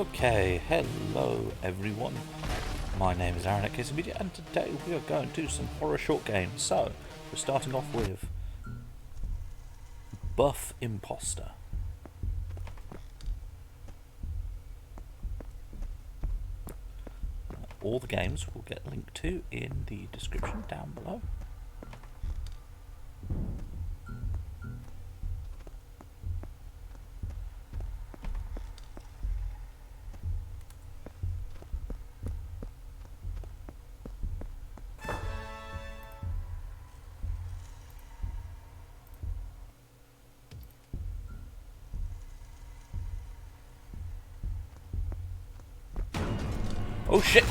Okay, hello everyone. My name is Aaron at Case Media, and today we are going to some horror short games. So, we're starting off with Buff Imposter. All the games will get linked to in the description down below. Oh shit!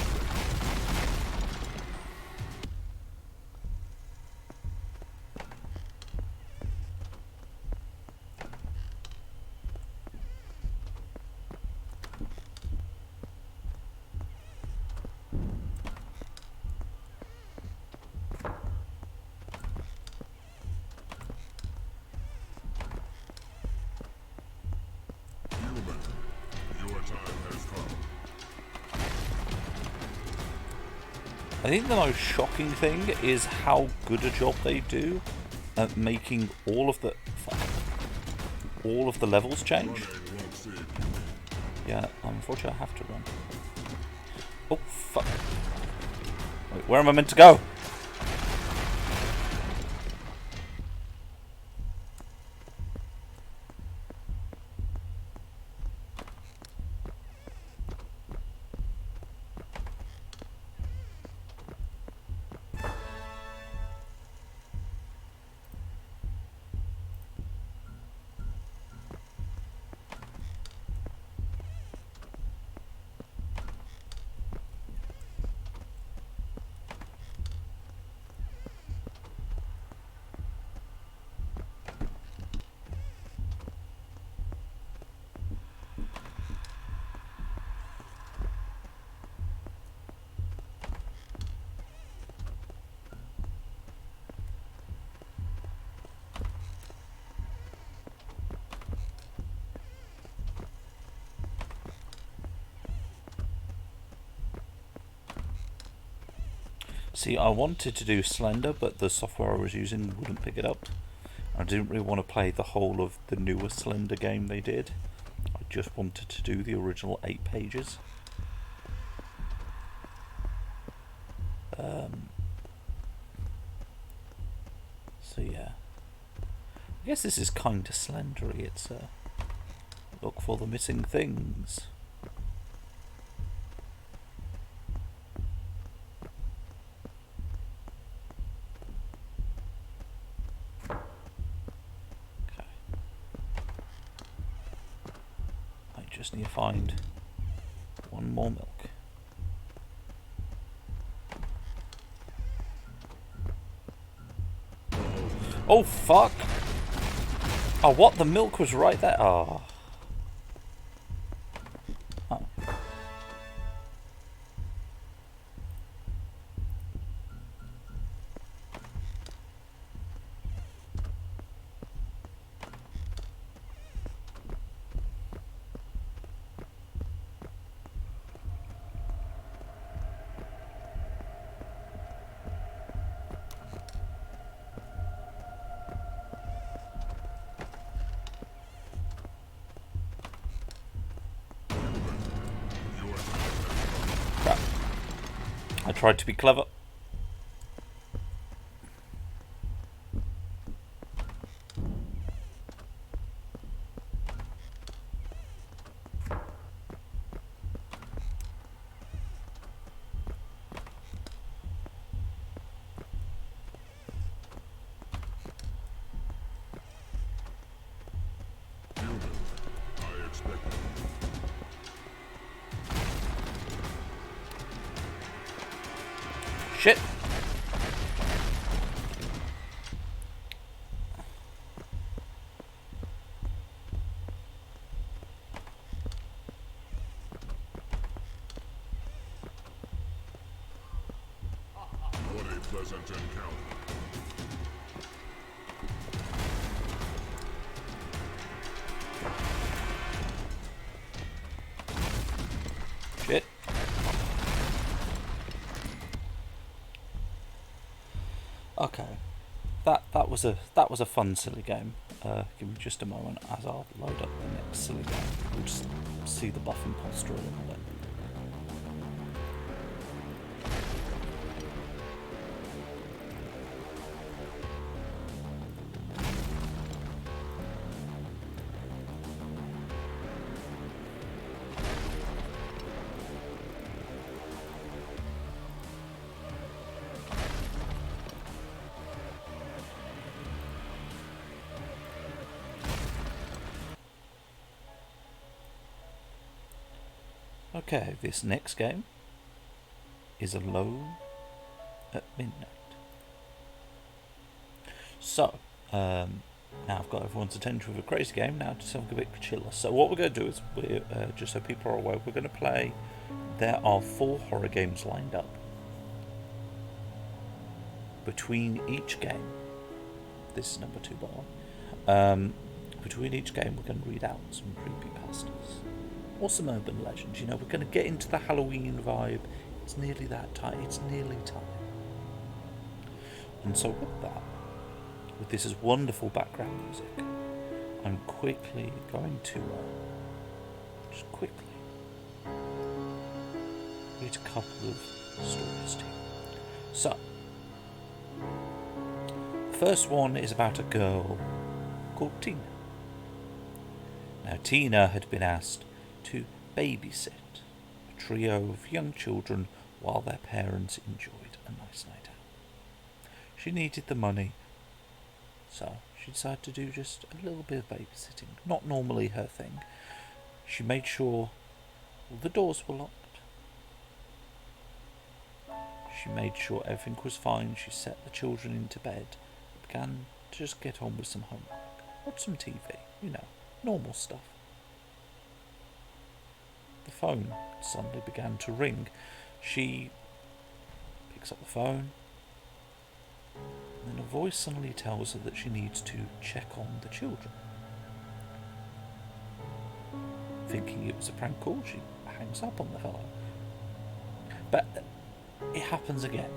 I think the most shocking thing is how good a job they do at making all of the levels change. Yeah, unfortunately I have to run. Oh fuck! Wait, where am I meant to go? See, I wanted to do Slender, but the software I was using wouldn't pick it up. I didn't really want to play the whole of the newer Slender game they did. I just wanted to do the original 8 pages. So yeah. I guess this is kinda Slendery. It's look for the missing things. Just need to find one more milk. Oh fuck! Oh what? The milk was right there. Oh. Oh. Crap. I tried to be clever. Shit! What a pleasant encounter. Okay, that was a fun silly game. Give me just a moment as I'll load up the next silly game. We'll just see the buff imposter a little bit. Okay, this next game is Alone at Midnight. So, now I've got everyone's attention with a crazy game, now to something a bit chiller. So what we're going to do is, just so people are aware, we're going to play, there are 4 horror games lined up. Between each game, this is number 2 by the way, between each game we're going to read out some creepypastas. Or some urban legends, we're going to get into the Halloween vibe. It's nearly that time, it's nearly time. And so with that, with this as wonderful background music, I'm quickly going to, just quickly, read a couple of stories to you. So, the first one is about a girl called Tina. Now, Tina had been asked to babysit a trio of young children while their parents enjoyed a nice night out. She needed the money, so she decided to do just a little bit of babysitting. Not normally her thing. She made sure all the doors were locked. She made sure everything was fine. She set the children into bed. Began to just get on with some homework. Watch some TV, normal stuff. The phone suddenly began to ring. She picks up the phone, and then a voice suddenly tells her that she needs to check on the children. Thinking it was a prank call, she hangs up on the fellow. But it happens again.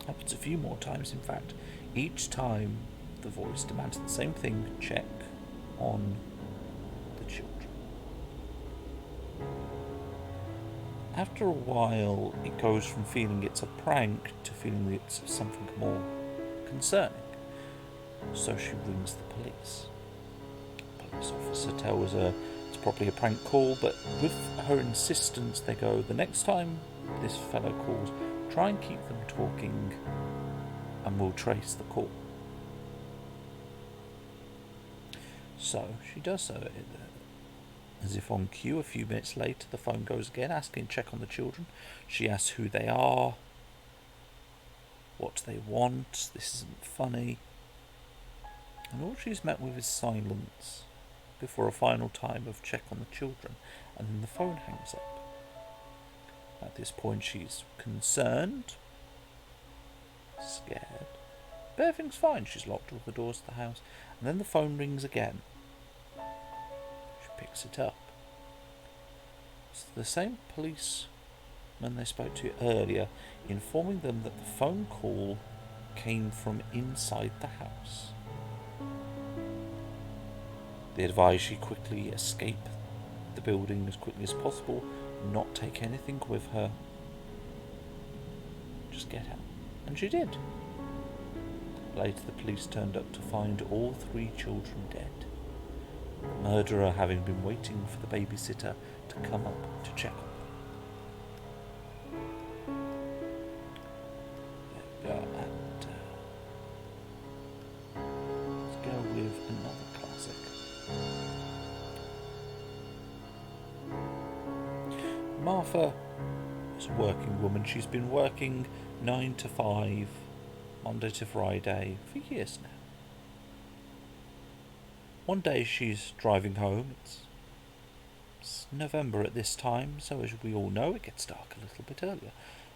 Happens a few more times, in fact. Each time the voice demands the same thing: check on the children. After a while, it goes from feeling it's a prank to feeling it's something more concerning. So she rings the police. The police officer tells her it's probably a prank call, but with her insistence, they go, the next time this fellow calls, try and keep them talking and we'll trace the call. So she does so. As if on cue, a few minutes later, the phone goes again, asking to check on the children. She asks who they are, what they want, this isn't funny. And all she's met with is silence before a final time of check on the children, and then the phone hangs up. At this point, she's concerned, scared, but everything's fine. She's locked all the doors to the house, and then the phone rings again. Picks it up. It's the same policeman they spoke to earlier, informing them that the phone call came from inside the house. They advise she quickly escape the building as quickly as possible, not take anything with her, just get out. And she did. Later the police turned up to find all 3 children dead. The murderer having been waiting for the babysitter to come up to check on them. There we go, and let's go with another classic. Martha is a working woman. She's been working 9 to 5, Monday to Friday, for years now. One day she's driving home. It's November at this time, so as we all know, it gets dark a little bit earlier.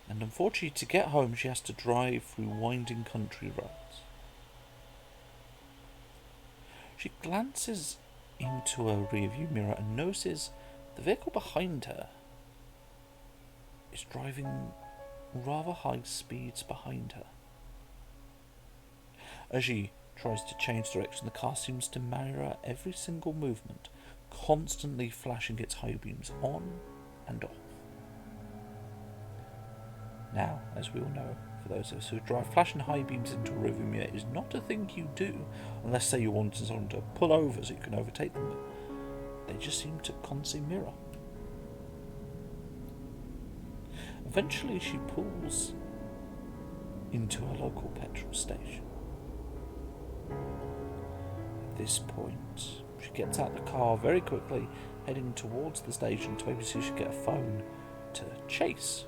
And unfortunately, to get home, she has to drive through winding country roads. She glances into a rearview mirror and notices the vehicle behind her is driving rather high speeds behind her. As she tries to change direction, the car seems to mirror every single movement, constantly flashing its high beams on and off. Now, as we all know, for those of us who drive, flashing high beams into a rearview mirror is not a thing you do, unless, say, you want someone to pull over so you can overtake them, but they just seem to constantly mirror. Eventually, she pulls into a local petrol station. At this point, she gets out the car very quickly, heading towards the station to maybe see if she can get a phone to chase,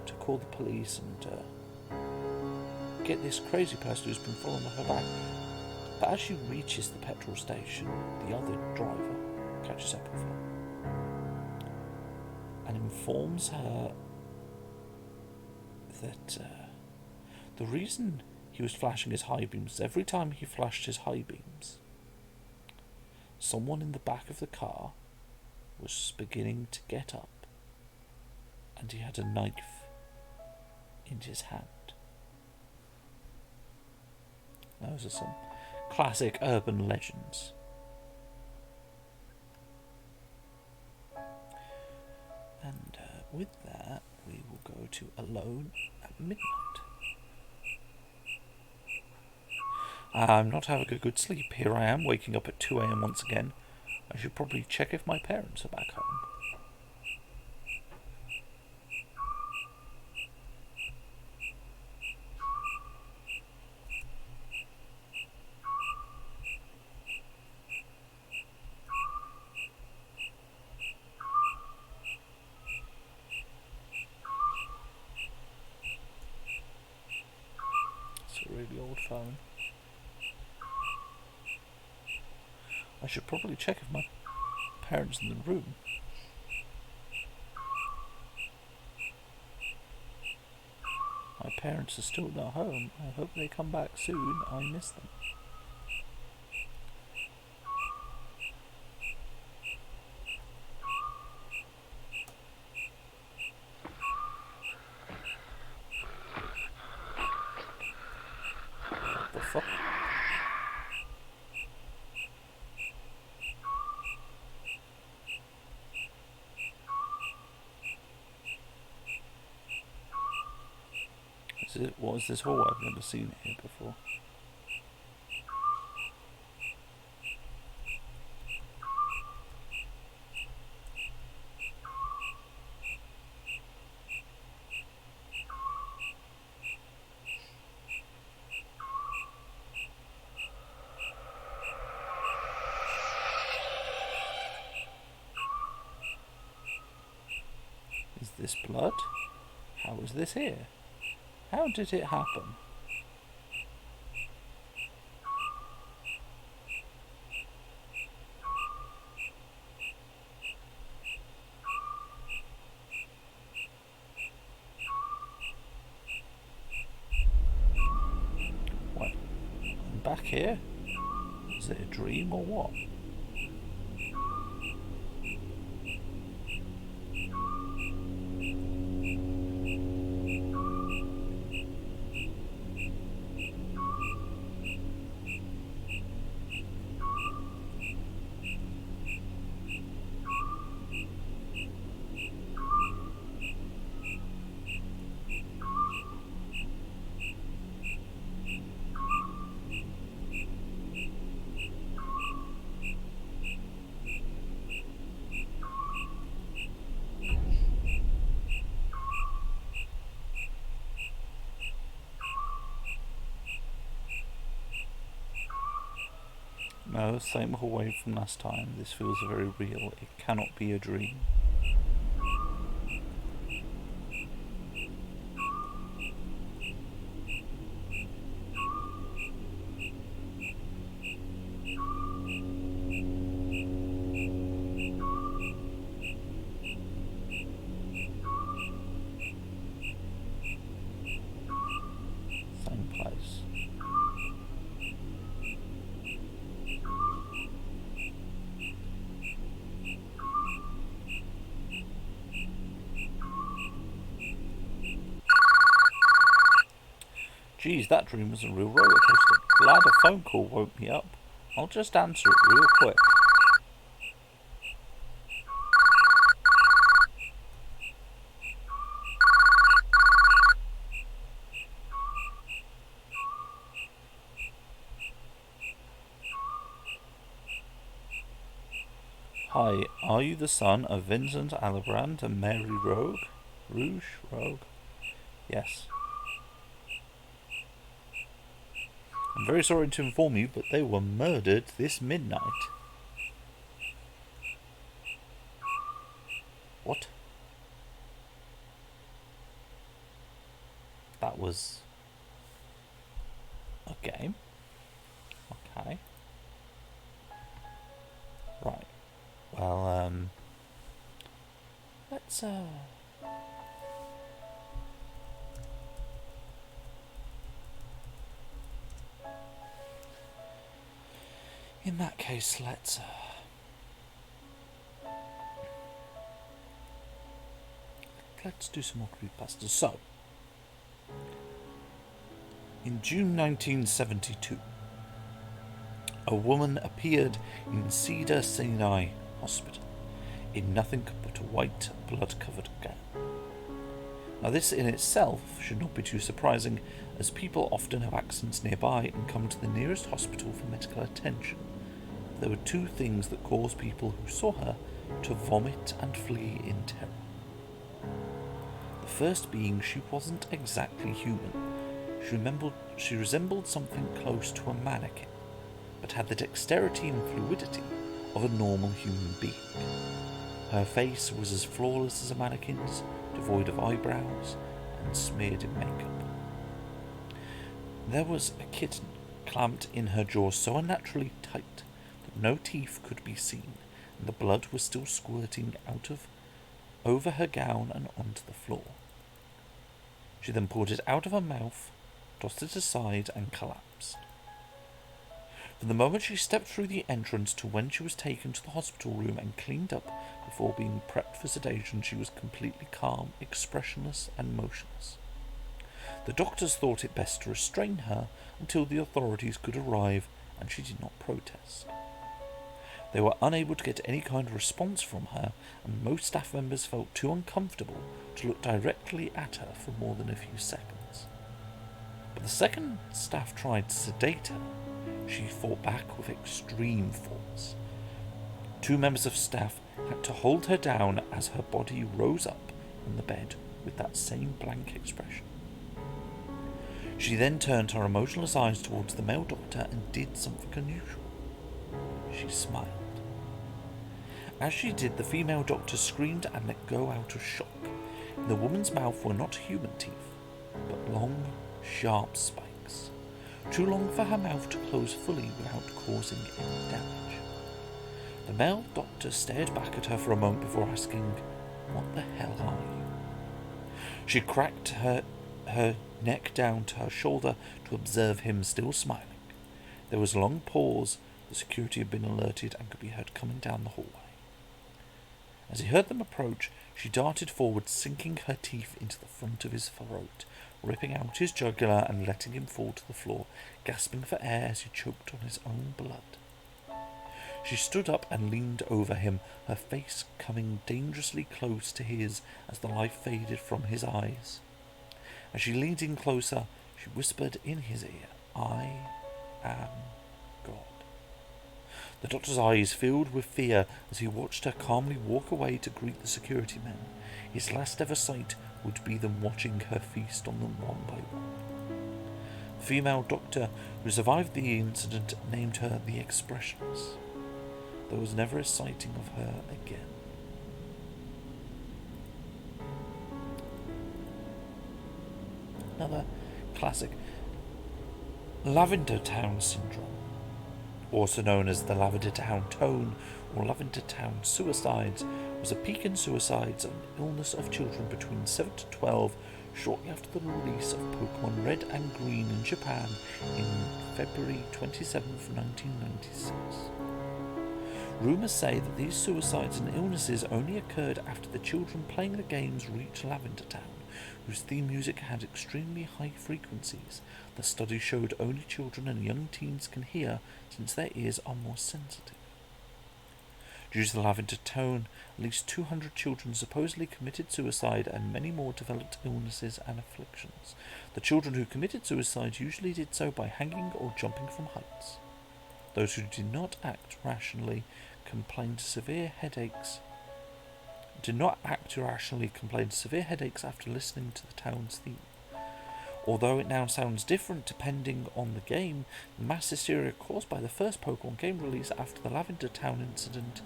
to call the police and get this crazy person who's been following her back. But as she reaches the petrol station, the other driver catches up with her and informs her that the reason he was flashing his high beams is every time he flashed his high beams, someone in the back of the car was beginning to get up and he had a knife in his hand. Those are some classic urban legends. And with that, we will go to Alone at Midnight. I'm not having a good sleep. Here I am, waking up at 2 a.m. once again. I should probably check if my parents are back home. It's a really old phone. I should probably check if my parents are in the room. My parents are still not home. I hope they come back soon. I miss them. What the fuck? What is this hall? I've never seen it here before. Is this blood? How is this here? How did it happen? What? I'm back here? Is it a dream or what? No, same hallway from last time. This feels very real. It cannot be a dream. Same place. Geez, that dream was a real roller coaster. Glad a phone call woke me up. I'll just answer it real quick. Hi, are you the son of Vincent Alibrand and Mary Rouge? Rogue? Yes. I'm very sorry to inform you, but they were murdered this midnight. What? That was a game? Okay. Right. Well, let's, in that case, let's do some more creepypasta. So, in June 1972, a woman appeared in Cedar Sinai Hospital in nothing but a white, blood-covered gown. Now, this in itself should not be too surprising, as people often have accidents nearby and come to the nearest hospital for medical attention. There were two things that caused people who saw her to vomit and flee in terror. The first being she wasn't exactly human. She resembled something close to a mannequin, but had the dexterity and fluidity of a normal human being. Her face was as flawless as a mannequin's, devoid of eyebrows and smeared in makeup. There was a kitten clamped in her jaw so unnaturally tight that no teeth could be seen, and the blood was still squirting over her gown and onto the floor. She then pulled it out of her mouth, tossed it aside, and collapsed. From the moment she stepped through the entrance to when she was taken to the hospital room and cleaned up before being prepped for sedation, she was completely calm, expressionless, and motionless. The doctors thought it best to restrain her until the authorities could arrive, and she did not protest. They were unable to get any kind of response from her, and most staff members felt too uncomfortable to look directly at her for more than a few seconds. But the second staff tried to sedate her, she fought back with extreme force. Two members of staff had to hold her down as her body rose up on the bed with that same blank expression. She then turned her emotionless eyes towards the male doctor and did something unusual. She smiled. As she did, the female doctor screamed and let go out of shock. In the woman's mouth were not human teeth, but long, sharp spikes, too long for her mouth to close fully without causing any damage. The male doctor stared back at her for a moment before asking, "What the hell are you?" She cracked her neck down to her shoulder to observe him still smiling. There was a long pause. The security had been alerted and could be heard coming down the hallway. As he heard them approach, she darted forward, sinking her teeth into the front of his throat, ripping out his jugular and letting him fall to the floor, gasping for air as he choked on his own blood. She stood up and leaned over him, her face coming dangerously close to his as the life faded from his eyes. As she leaned in closer, she whispered in his ear, "I am God." The doctor's eyes filled with fear as he watched her calmly walk away to greet the security men. His last ever sight would be them watching her feast on them one by one. The female doctor who survived the incident named her the Expressionless. There was never a sighting of her again. Another classic, Lavender Town Syndrome, also known as the Lavender Town Tone or Lavender Town Suicides, was a peak in suicides and illness of children between 7 to 12 shortly after the release of Pokemon Red and Green in Japan in February 27th, 1996. Rumours say that these suicides and illnesses only occurred after the children playing the games reached Lavender Town, whose theme music had extremely high frequencies. The study showed only children and young teens can hear, since their ears are more sensitive. Due to the lavender tone, at least 200 children supposedly committed suicide and many more developed illnesses and afflictions. The children who committed suicide usually did so by hanging or jumping from heights. Those who did not act rationally complained severe headaches. Did not act irrationally complained of severe headaches after listening to the town's theme. Although it now sounds different depending on the game, the mass hysteria caused by the first Pokemon game release after the Lavender Town incident,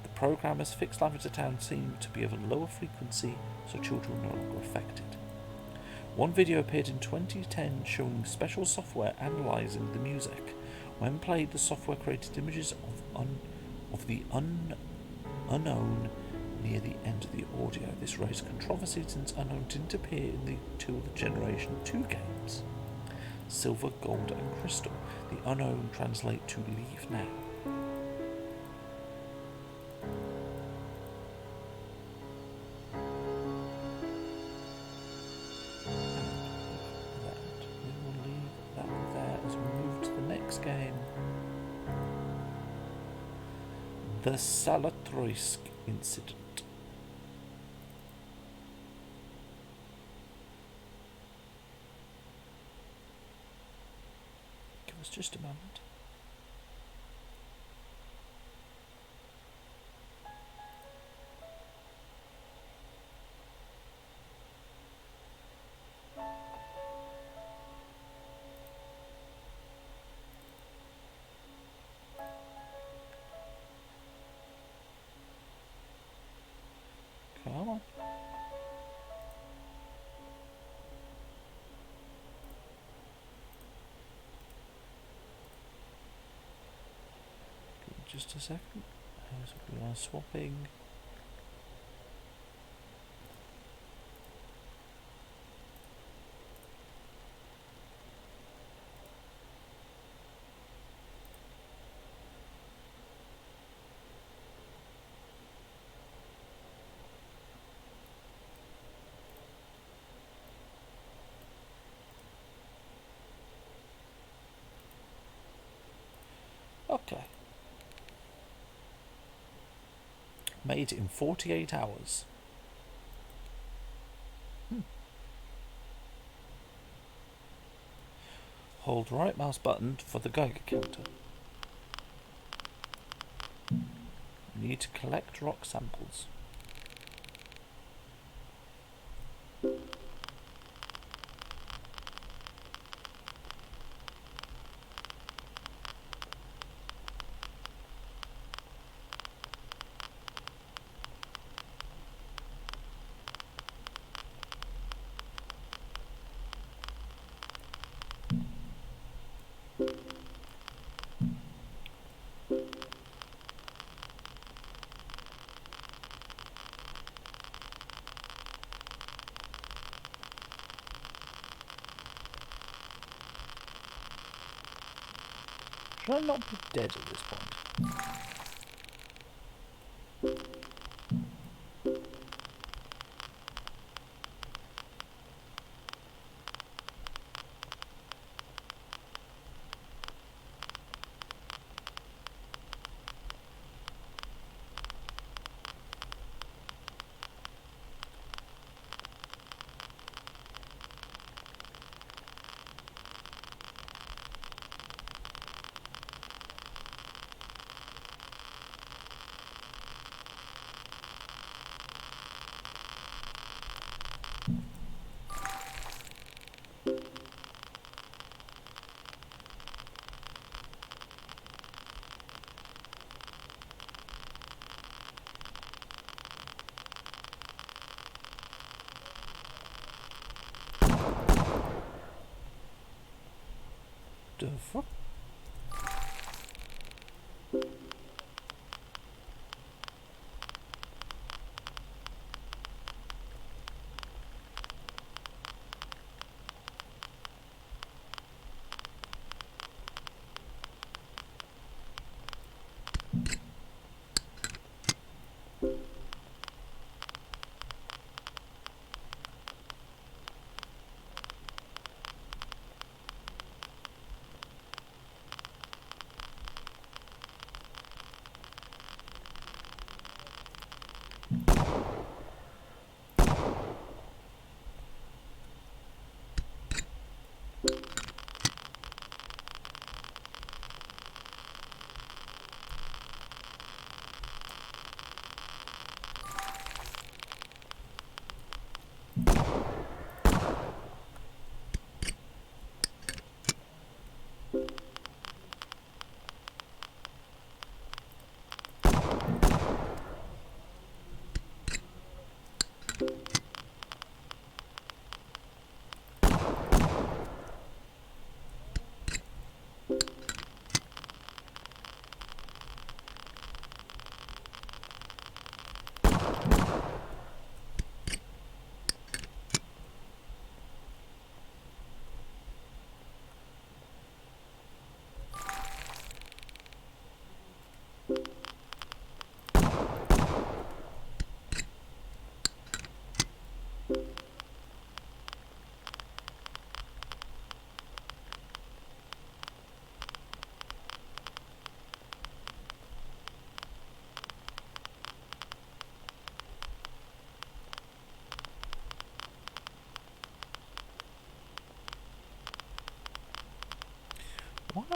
the programmers fixed Lavender Town's theme to be of a lower frequency so children were no longer affected. One video appeared in 2010 showing special software analysing the music. When played, the software created images of the unknown near the end of the audio. This raised controversy since Unknown didn't appear in the two of the Generation 2 games, Silver, Gold and Crystal. The Unknown translate to leave now. And we will leave that there as we move to the next game. The Salatroysk Incident. Give us just a moment. Come on. Just a second. As we are swapping. Okay. Made in 48 hours. Hold right mouse button for the Geiger counter. Need to collect rock samples. Should I not be dead at this point? The fuck?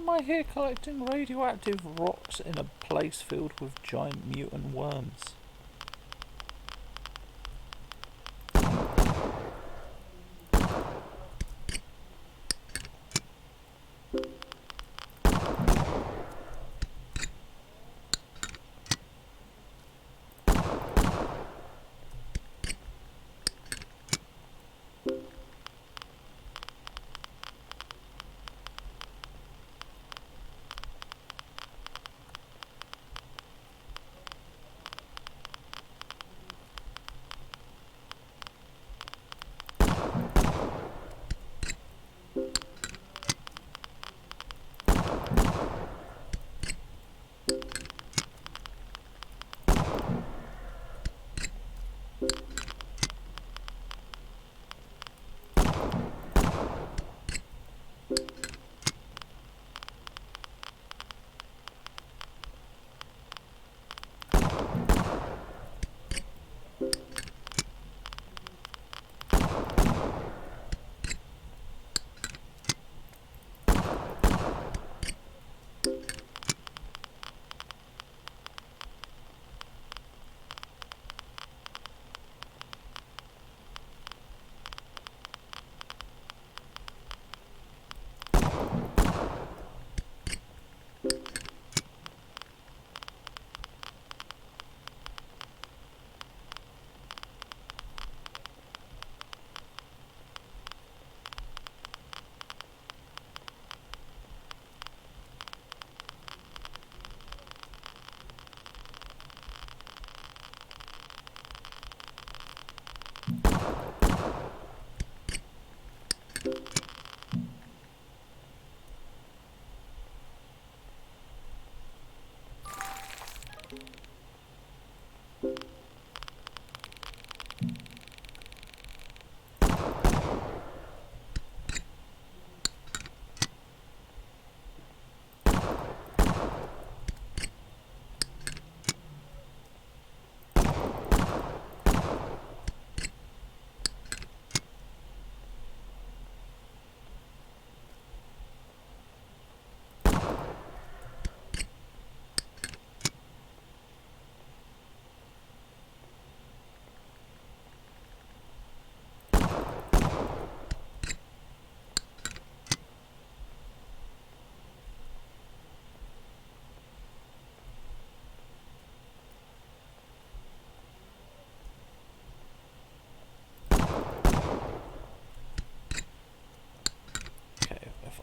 am I here collecting radioactive rocks in a place filled with giant mutant worms?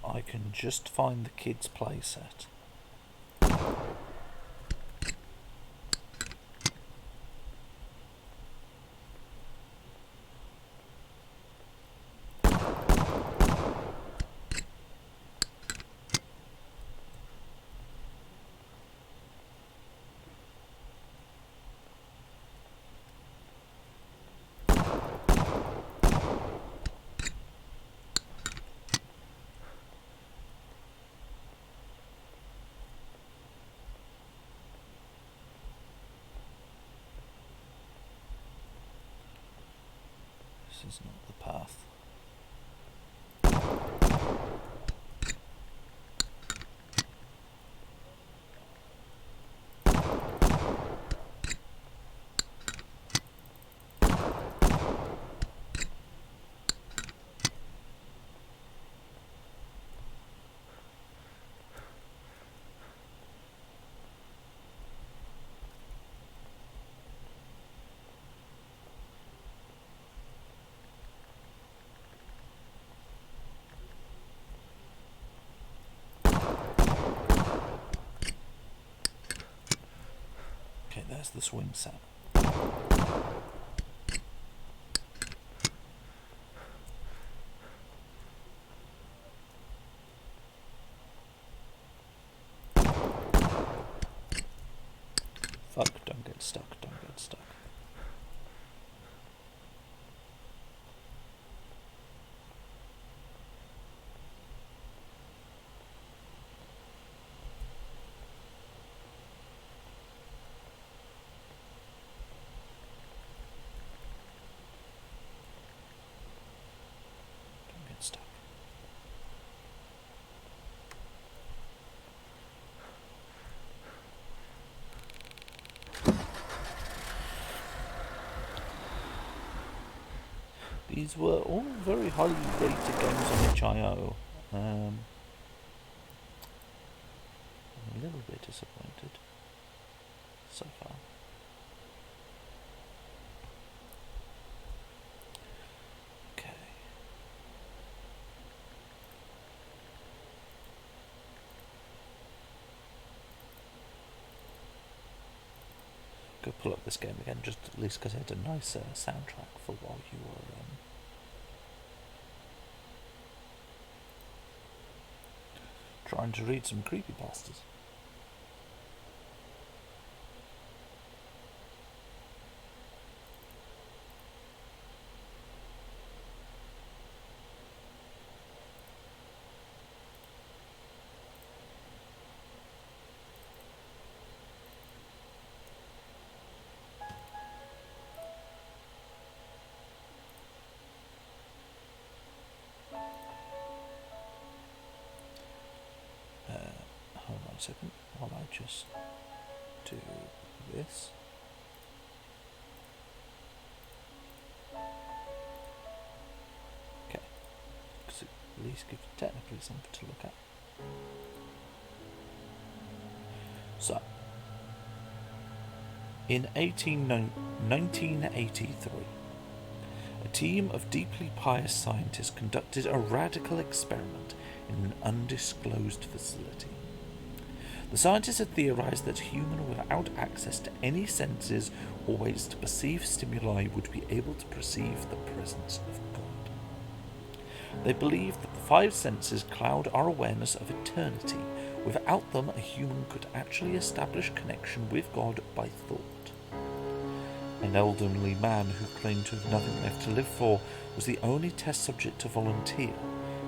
I can just find the kids' playset. This is not the path. Okay, there's the swing set. Fuck, don't get stuck, don't get stuck. Don't get stuck. These were all very highly rated games on itch.io. I'm a little bit disappointed so far. Okay. Go pull up this game again, just at least because it had a nice soundtrack for while you were trying to read some creepypastas. Hold on a second, while I just do this. Okay, because it at least gives technically something to look at. So, in 1983, a team of deeply pious scientists conducted a radical experiment in an undisclosed facility. The scientists had theorized that humans without access to any senses or ways to perceive stimuli would be able to perceive the presence of God. They believed that the five senses cloud our awareness of eternity. Without them, a human could actually establish connection with God by thought. An elderly man who claimed to have nothing left to live for was the only test subject to volunteer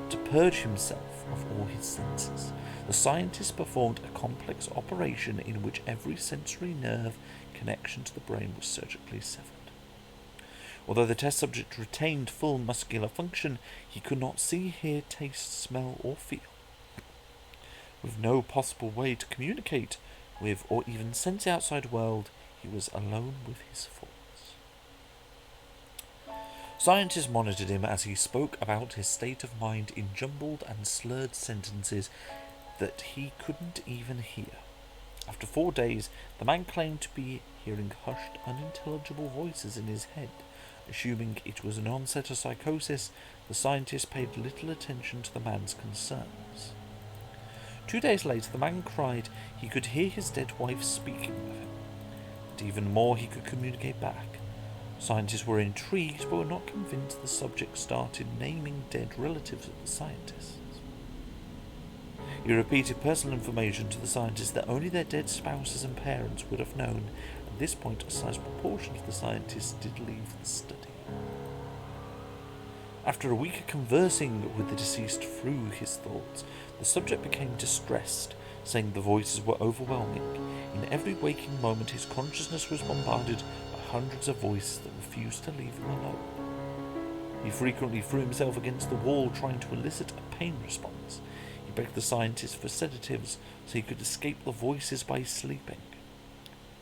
to purge himself of all his senses. The scientists performed a complex operation in which every sensory nerve connection to the brain was surgically severed. Although the test subject retained full muscular function, he could not see, hear, taste, smell, or feel. With no possible way to communicate with or even sense the outside world, he was alone with his thoughts. Scientists monitored him as he spoke about his state of mind in jumbled and slurred sentences that he couldn't even hear. After 4 days, the man claimed to be hearing hushed, unintelligible voices in his head. Assuming it was an onset of psychosis, the scientists paid little attention to the man's concerns. 2 days later, the man cried he could hear his dead wife speaking with him, and even more, he could communicate back. Scientists were intrigued but were not convinced. The subject started naming dead relatives of the scientists. He repeated personal information to the scientists that only their dead spouses and parents would have known. At this point, a sizable proportion of the scientists did leave the study. After a week of conversing with the deceased through his thoughts, the subject became distressed, saying the voices were overwhelming. In every waking moment, his consciousness was bombarded by hundreds of voices that refused to leave him alone. He frequently threw himself against the wall, trying to elicit a pain response. He begged the scientists for sedatives so he could escape the voices by sleeping.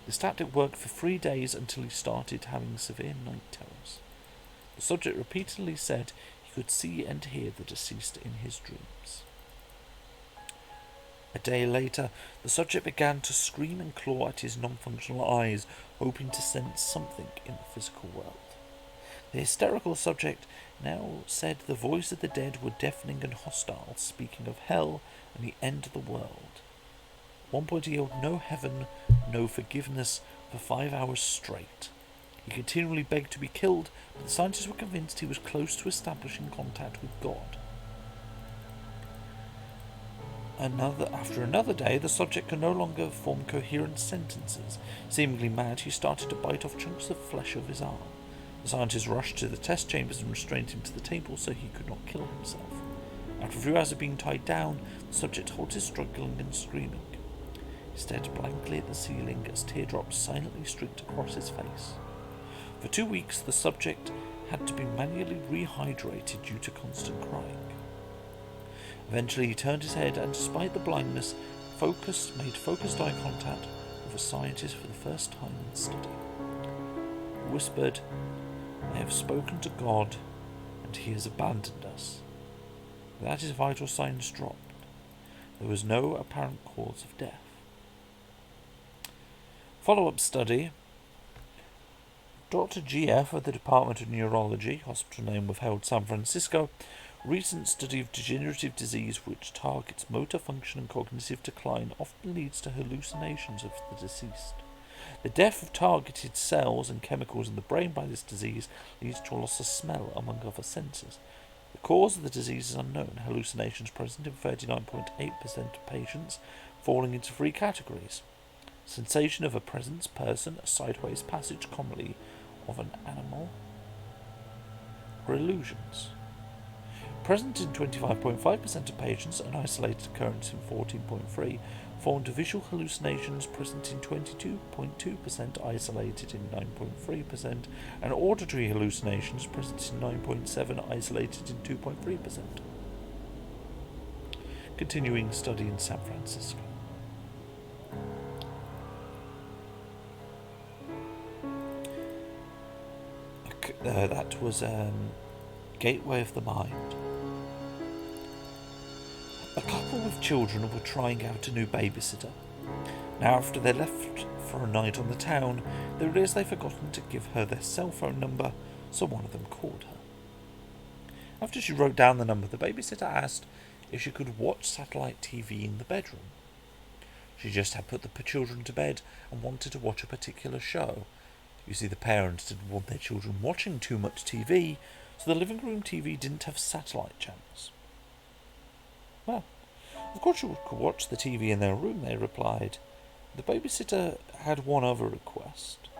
This tactic worked for 3 days until he started having severe night terrors. The subject repeatedly said he could see and hear the deceased in his dreams. A day later, the subject began to scream and claw at his non-functional eyes, hoping to sense something in the physical world. The hysterical subject now said the voices of the dead were deafening and hostile, speaking of hell and the end of the world. At one point he yelled, "No heaven, no forgiveness," for 5 hours straight. He continually begged to be killed, but the scientists were convinced he was close to establishing contact with God. After another day, the subject could no longer form coherent sentences. Seemingly mad, he started to bite off chunks of flesh of his arm. The scientists rushed to the test chambers and restrained him to the table so he could not kill himself. After a few hours of being tied down, the subject halted struggling and screaming. He stared blankly at the ceiling as teardrops silently streaked across his face. For 2 weeks, the subject had to be manually rehydrated due to constant crying. Eventually, he turned his head and, despite the blindness, made focused eye contact with a scientist for the first time in the study. He whispered, "I have spoken to God, and he has abandoned us. Without his vital signs dropped, there was no apparent cause of death. Follow-up study. Dr. G.F. of the Department of Neurology, hospital name withheld, San Francisco, recent study of degenerative disease which targets motor function and cognitive decline often leads to hallucinations of the deceased. The death of targeted cells and chemicals in the brain by this disease leads to a loss of smell, among other senses. The cause of the disease is unknown. Hallucinations present in 39.8% of patients, falling into three categories. Sensation of a presence, person, a sideways passage, commonly of an animal, or illusions. Present in 25.5% of patients, an isolated occurrence in 14.3%, fall into visual hallucinations present in 22.2%, isolated in 9.3%, and auditory hallucinations present in 9.7%, isolated in 2.3%. Continuing study in San Francisco. That was Gateway of the Mind. A couple with children were trying out a new babysitter. Now, after they left for a night on the town, they realised they'd forgotten to give her their cell phone number, so one of them called her. After she wrote down the number, the babysitter asked if she could watch satellite TV in the bedroom. She just had put the children to bed and wanted to watch a particular show. You see, the parents didn't want their children watching too much TV, so the living room TV didn't have satellite channels. Well, of course you could watch the TV in their room, they replied. The babysitter had one other request.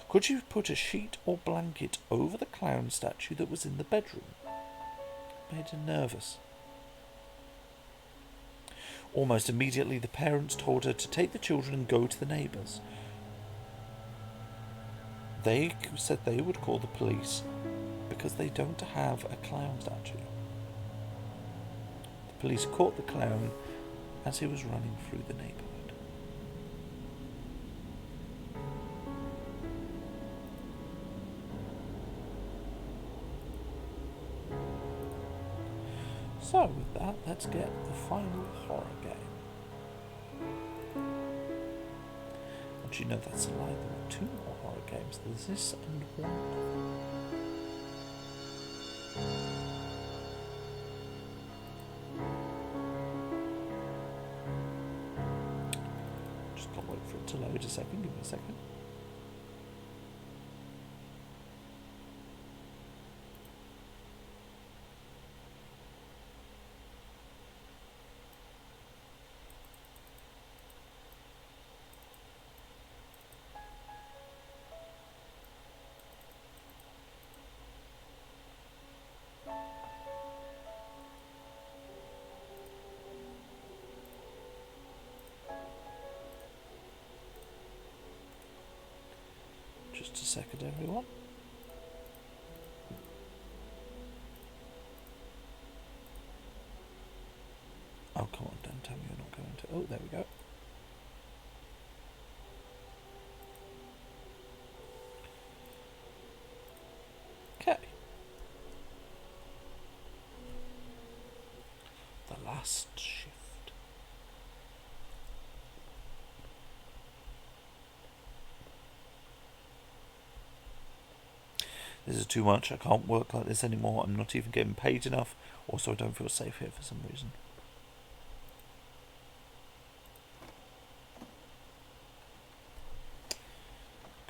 Could you put a sheet or blanket over the clown statue that was in the bedroom? It made her nervous. Almost immediately, the parents told her to take the children and go to the neighbours. They said they would call the police because they don't have a clown statue. The police caught the clown as he was running through the neighbourhood. So with that, let's get the final horror game. And you know that's a lie, there are two more horror games. There's this and one. Just gotta wait for it to load a second, give me a second. Just a second, everyone. Oh, come on, don't tell me you're not going to. Oh, there we go. Okay. The last shift. This is too much. I can't work like this anymore. I'm not even getting paid enough. Also, I don't feel safe here for some reason.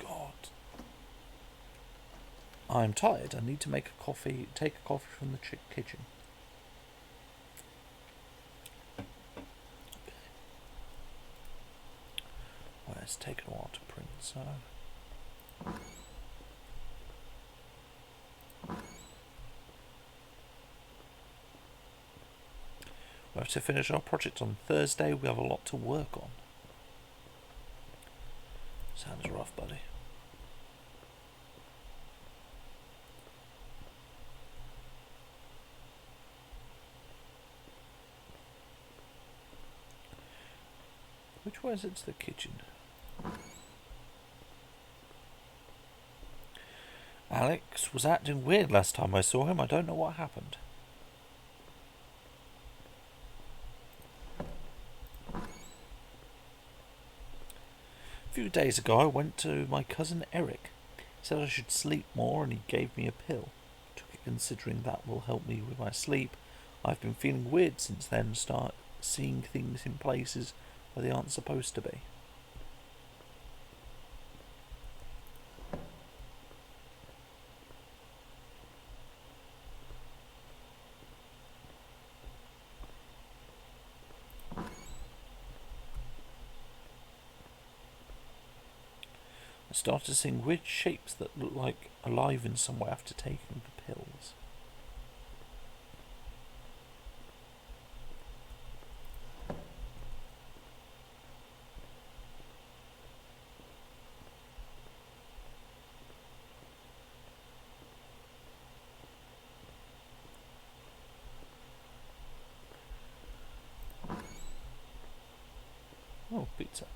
God. I'm tired. I need to make a coffee. Take a coffee from the kitchen. Well, it's taken a while to print, so... We have to finish our project on Thursday. We have a lot to work on. Sounds rough, buddy. Which way is it to the kitchen? Alex was acting weird last time I saw him. I don't know what happened. A few days ago I went to my cousin Eric. He said I should sleep more and he gave me a pill. I took it considering that will help me with my sleep. I've been feeling weird since then, start seeing things in places where they aren't supposed to be. I started seeing weird shapes that look like alive in some way after taking the pills. Oh, pizza.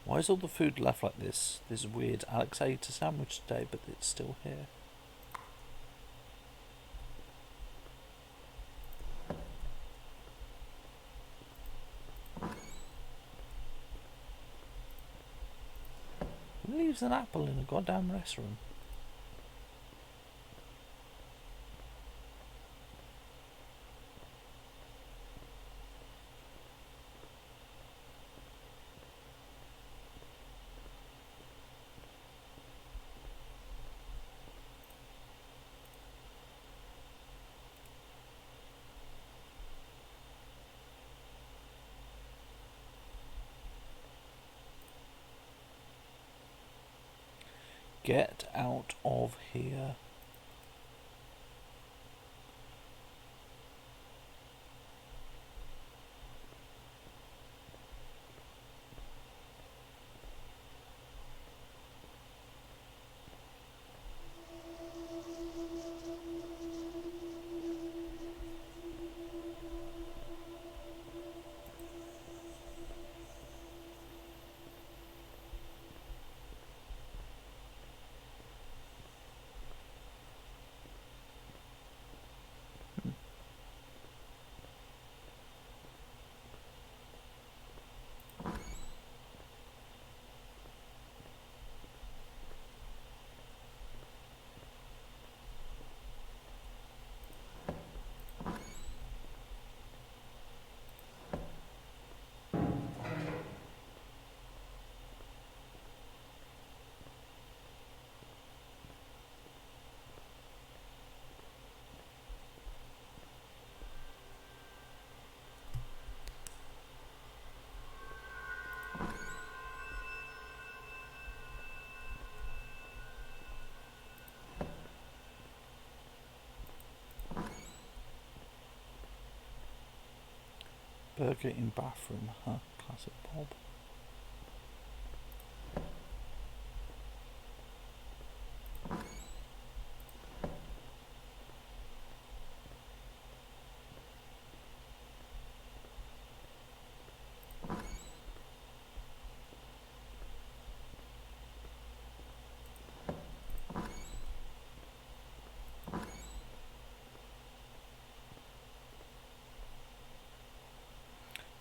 Why is all the food left like this? This weird Alex ate a sandwich today, but it's still here. Who leaves an apple in a goddamn restaurant? Get out of here. Burger in bathroom, huh? Classic Bob.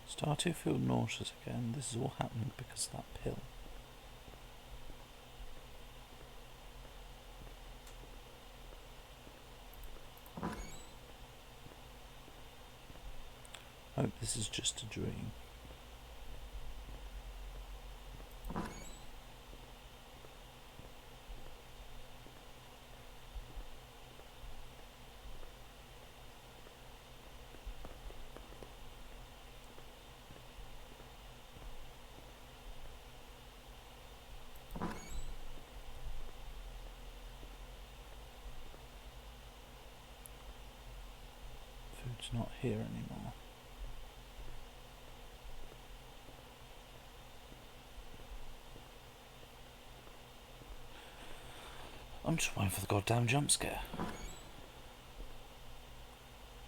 Starting to feel nauseous again. This is all happening because of that pill. Hope this is just a dream. Food's not here anymore. I'm just waiting for the goddamn jump scare.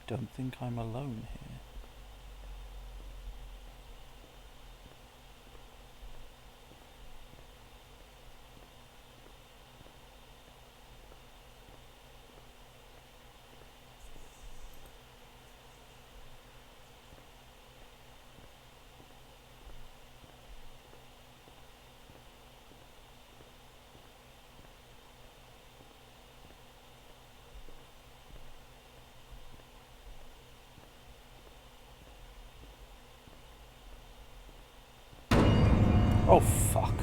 Don't think I'm alone here. Oh, fuck.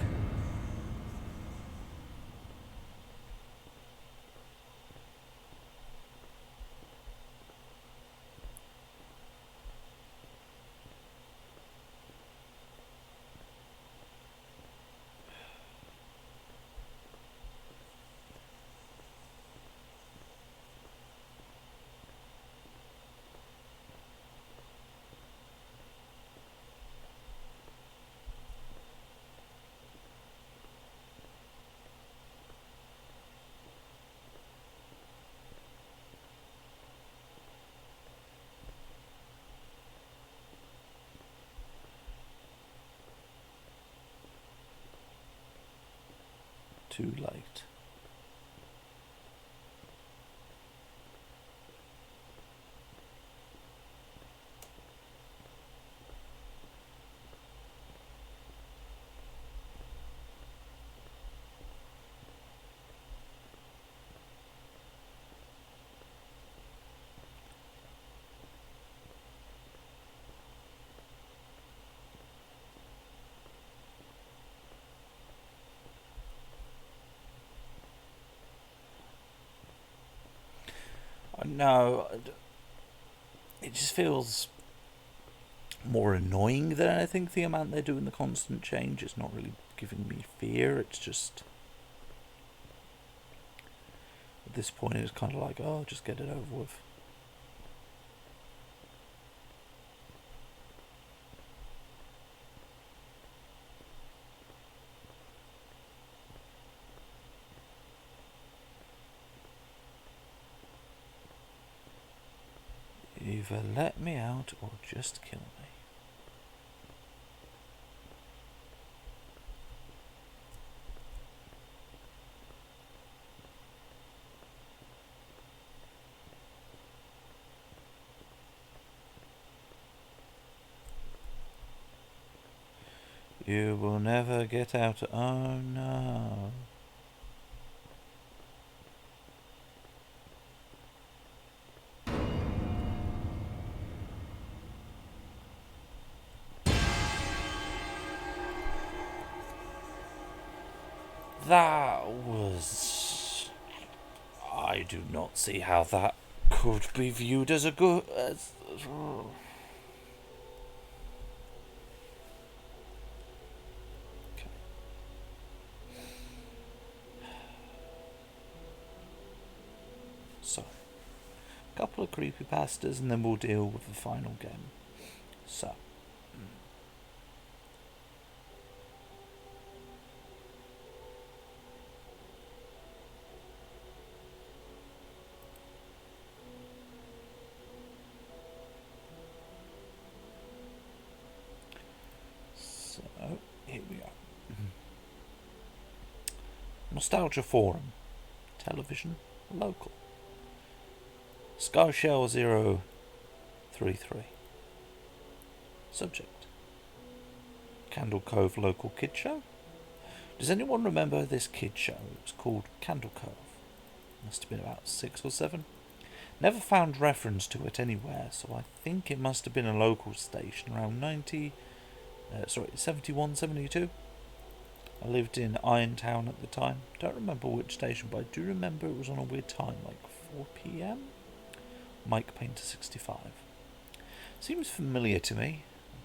Too late. No, it just feels more annoying than I think the amount they're doing the constant change. It's not really giving me fear. It's just at this point it's kind of like, oh, just get it over with. Either let me out or just kill me. You will never get out. Oh no. That was... I do not see how that could be viewed as a good... So, a couple of creepypastas and then we'll deal with the final game. So... So, here we are. Nostalgia Forum. Television. Local. Skyshell 033. Subject. Candle Cove Local Kid Show. Does anyone remember this kid show? It was called Candle Cove. Must have been about 6 or 7. Never found reference to it anywhere, so I think it must have been a local station around 71, 72. I lived in Irontown at the time. Don't remember which station, but I do remember it was on a weird time, like 4 p.m. Mike Painter 65. Seems familiar to me.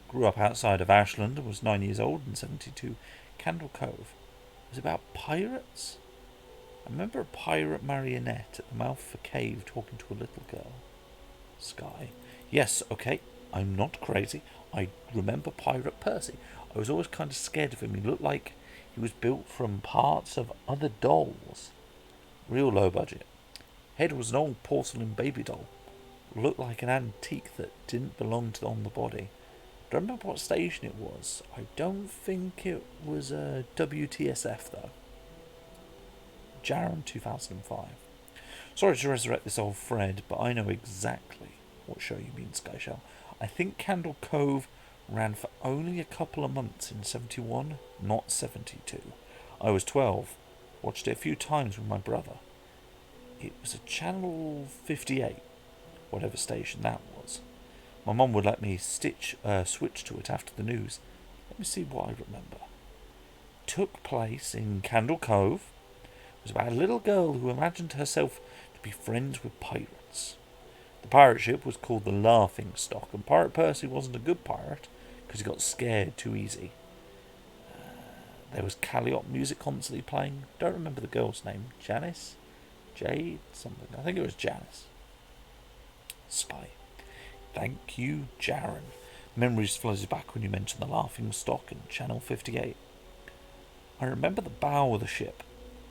Grew up outside of Ashland and was 9 years old in 72. Candle Cove. It was about pirates? I remember a pirate marionette at the mouth of a cave talking to a little girl. Sky. Yes, okay, I'm not crazy. I remember Pirate Percy. I was always kind of scared of him. He looked like he was built from parts of other dolls. Real low budget. Head was an old porcelain baby doll. Looked like an antique that didn't belong on the body. Don't remember what station it was. I don't think it was a WTSF though. Jaron 2005. Sorry to resurrect this old thread, but I know exactly what show you mean, Skyshell. I think Candle Cove ran for only a couple of months in 71, not 72. I was 12. Watched it a few times with my brother. It was a channel 58, whatever station that was. My mum would let me switch to it after the news. Let me see what I remember. took place in Candle Cove. It was about a little girl who imagined herself to be friends with pirates. The pirate ship was called the Laughing Stock, and Pirate Percy wasn't a good pirate because he got scared too easy. There was Calliope music constantly playing. Don't remember the girl's name. Janice? Jade? Something. I think it was Janice. Spy. Thank you, Jaren. Memories flooded back when you mentioned the Laughing Stock and Channel 58. I remember the bow of the ship.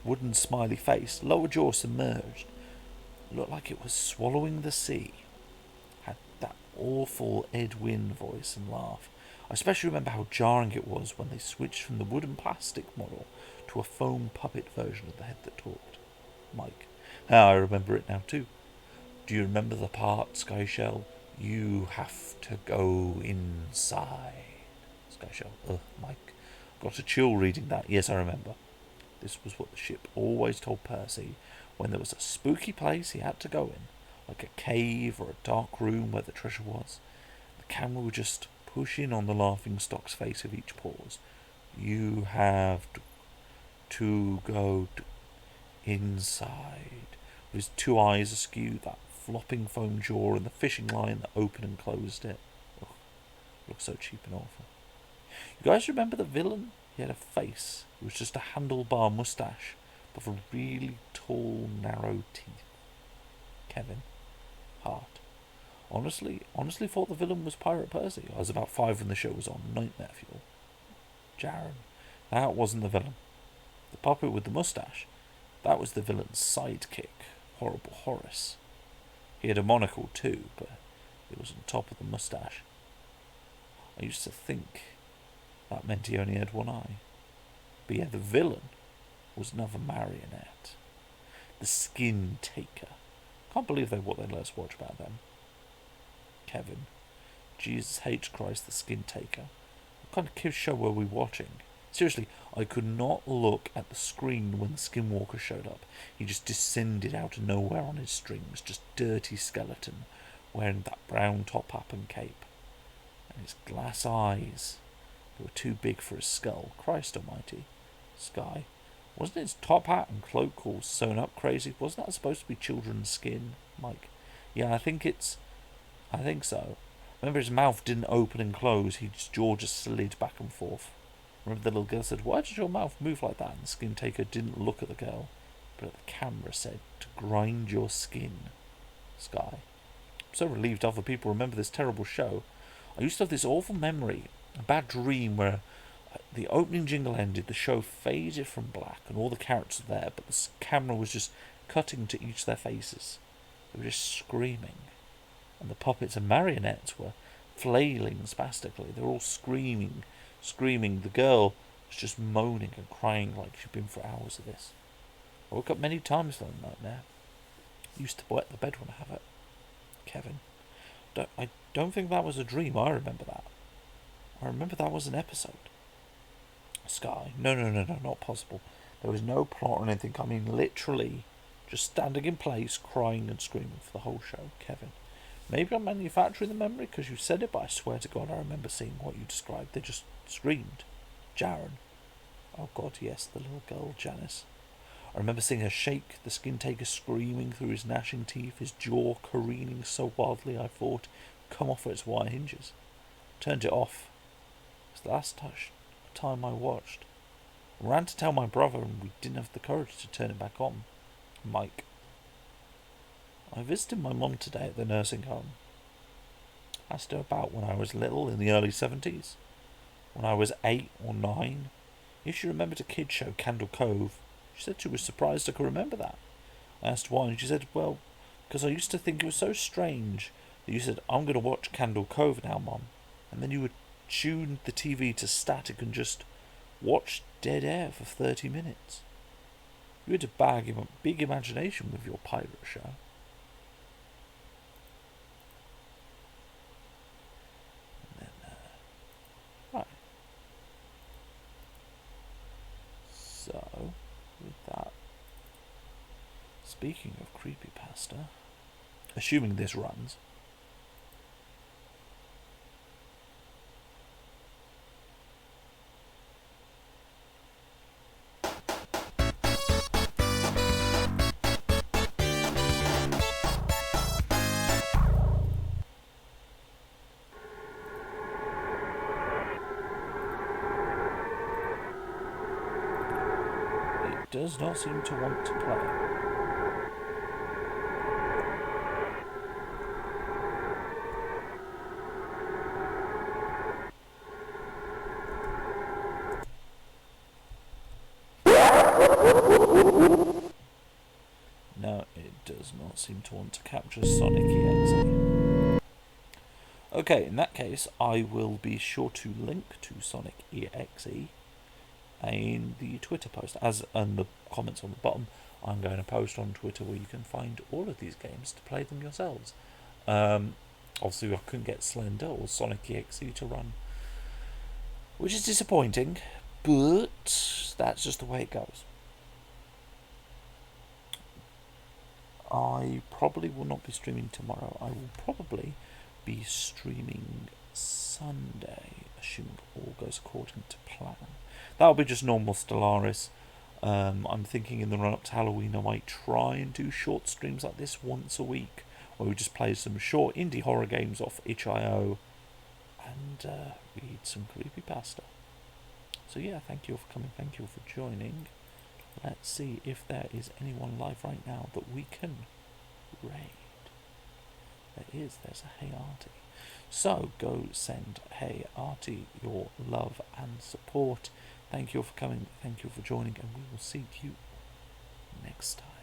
Wooden smiley face, lower jaw submerged. Looked like it was swallowing the sea. Had that awful Ed Wynn voice and laugh. I especially remember how jarring it was when they switched from the wooden plastic model to a foam puppet version of the head that talked. Mike. I remember it now too. Do you remember the part, Skyshell? You have to go inside. Skyshell. Ugh, Mike. Got a chill reading that. Yes, I remember. This was what the ship always told Percy when there was a spooky place he had to go in, like a cave or a dark room where the treasure was. The camera would just push in on the Laughing Stock's face with each pause. You have to go inside. With his two eyes askew, that flopping foam jaw and the fishing line that opened and closed it. Ugh, looks so cheap and awful. You guys remember the villain? He had a face. It was just a handlebar moustache, but with really tall, narrow teeth. Kevin. Heart. Honestly thought the villain was Pirate Percy. I was about 5 when the show was on. Nightmare fuel. Jaren. That wasn't the villain. The puppet with the moustache. That was the villain's sidekick. Horrible Horace. He had a monocle too, but it was on top of the moustache. I used to think that meant he only had one eye. But yeah, the villain was another marionette. The Skin Taker. Can't believe what they let us watch about them. Kevin. Jesus H. Christ, the Skin Taker. What kind of kids show were we watching? Seriously, I could not look at the screen when the Skinwalker showed up. He just descended out of nowhere on his strings, just dirty skeleton, wearing that brown top hat and cape. And his glass eyes, they were too big for his skull. Christ almighty. Sky. Wasn't his top hat and cloak all sewn up crazy? Wasn't that supposed to be children's skin? Mike. Yeah, I think so. Remember his mouth didn't open and close, his jaw just slid back and forth. Remember the little girl said, "Why does your mouth move like that?" And the Skin Taker didn't look at the girl, but at the camera said, "To grind your skin." Sky. I'm so relieved other people remember this terrible show. I used to have this awful memory, a bad dream where the opening jingle ended, the show faded from black and all the characters were there, but the camera was just cutting to each of their faces. They were just screaming. And the puppets and marionettes were flailing spastically. They were all screaming. The girl was just moaning and crying like she'd been for hours of this. I woke up many times from the nightmare. Used to wet the bed when I have it. Kevin. I don't think that was a dream. I remember that. I remember that was an episode. Sky. No, not possible. There was no plot or anything. I mean, literally, just standing in place, crying and screaming for the whole show. Kevin. Maybe I'm manufacturing the memory because you said it, but I swear to God I remember seeing what you described. They just screamed. Jaren. Oh God, yes, the little girl, Janice. I remember seeing her shake, the Skin Taker screaming through his gnashing teeth, his jaw careening so wildly I thought come off its wire hinges. Turned it off. It was the last time I watched. I ran to tell my brother and we didn't have the courage to turn it back on. Mike. I visited my mum today at the nursing home. Asked her about when I was little in the early 70s. When I was 8 or 9. If she remembered a kid show, Candle Cove. She said she was surprised I could remember that. I asked why and she said, well, because I used to think it was so strange that you said, I'm going to watch Candle Cove now, Mum. And then you would tune the TV to static and just watch dead air for 30 minutes. You had a big imagination with your pirate show. Right. So, with that, speaking of creepypasta, assuming this runs, does not seem to want to play. No, it does not seem to want to capture Sonic EXE. Okay, in that case, I will be sure to link to Sonic EXE in the Twitter post. As in the comments on the bottom, I'm going to post on Twitter where you can find all of these games to play them yourselves. Obviously, I couldn't get Slender or Sonic EXE to run, which is disappointing, but that's just the way it goes. I probably will not be streaming tomorrow. I will probably be streaming Sunday, assuming all goes according to plan. That'll be just normal Stellaris. I'm thinking in the run-up to Halloween I might try and do short streams like this once a week, where we just play some short indie horror games off itch.io and read some creepypasta. So yeah, thank you all for coming, thank you all for joining. Let's see if there is anyone live right now that we can raid. There's a Hey Artie. So go send Hey Artie your love and support. Thank you all for coming, thank you all for joining, and we will see you next time.